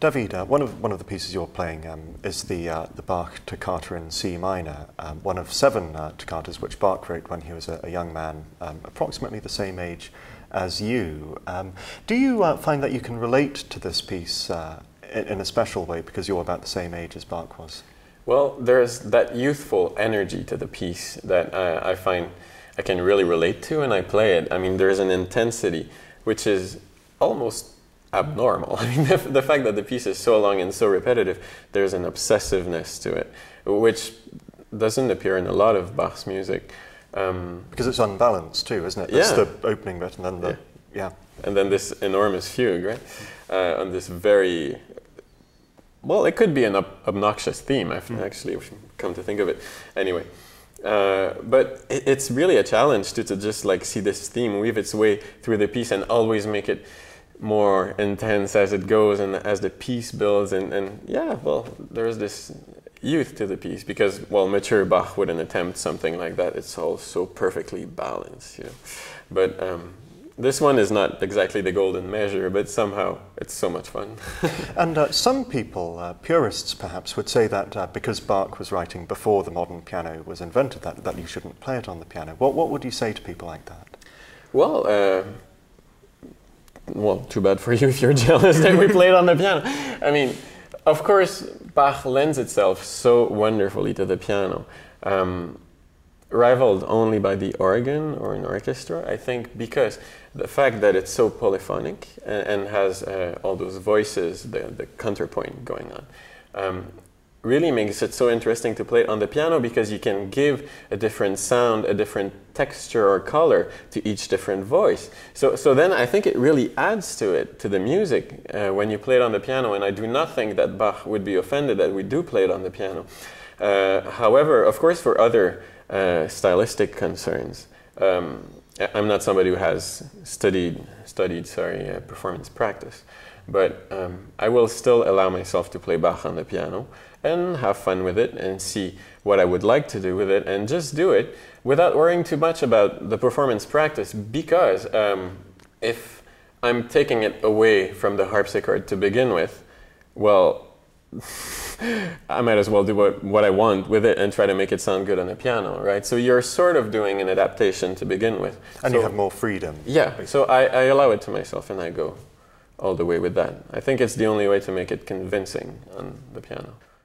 David, one of the pieces you're playing is the Bach toccata in C minor, one of 7 toccatas which Bach wrote when he was a young man, approximately the same age as you. Do you find that you can relate to this piece in a special way because you're about the same age as Bach was? Well, there's that youthful energy to the piece that I find I can really relate to, and I play it. I mean, there's an intensity which is almost abnormal. I mean, the fact that the piece is so long and so repetitive, there's an obsessiveness to it, which doesn't appear in a lot of Bach's music. Because it's unbalanced too, isn't it? It's the opening bit and then the... Yeah. And then this enormous fugue, right? On this very... Well, it could be an obnoxious theme, actually, if you come to think of it. Anyway. But it's really a challenge to just like see this theme weave its way through the piece and always make it more intense as it goes and as the piece builds. And yeah, well, there's this youth to the piece because, well, mature Bach wouldn't attempt something like that. It's all so perfectly balanced, you know. But this one is not exactly the golden measure, but somehow it's so much fun. And some people, purists perhaps, would say that because Bach was writing before the modern piano was invented, that you shouldn't play it on the piano. What would you say to people like that? Well, too bad for you if you're jealous that we play it on the piano. I mean, of course, Bach lends itself so wonderfully to the piano. Rivaled only by the organ or an orchestra, I think, because the fact that it's so polyphonic and has all those voices, the counterpoint going on, really makes it so interesting to play it on the piano because you can give a different sound, a different texture or color to each different voice. So then I think it really adds to it, to the music, when you play it on the piano, and I do not think that Bach would be offended that we do play it on the piano. However, of course, for other stylistic concerns. I'm not somebody who has studied performance practice, but I will still allow myself to play Bach on the piano and have fun with it and see what I would like to do with it and just do it without worrying too much about the performance practice, because if I'm taking it away from the harpsichord to begin with, well, I might as well do what I want with it and try to make it sound good on the piano, right? So you're sort of doing an adaptation to begin with. And so, you have more freedom. Yeah, basically. So I allow it to myself and I go all the way with that. I think it's the only way to make it convincing on the piano.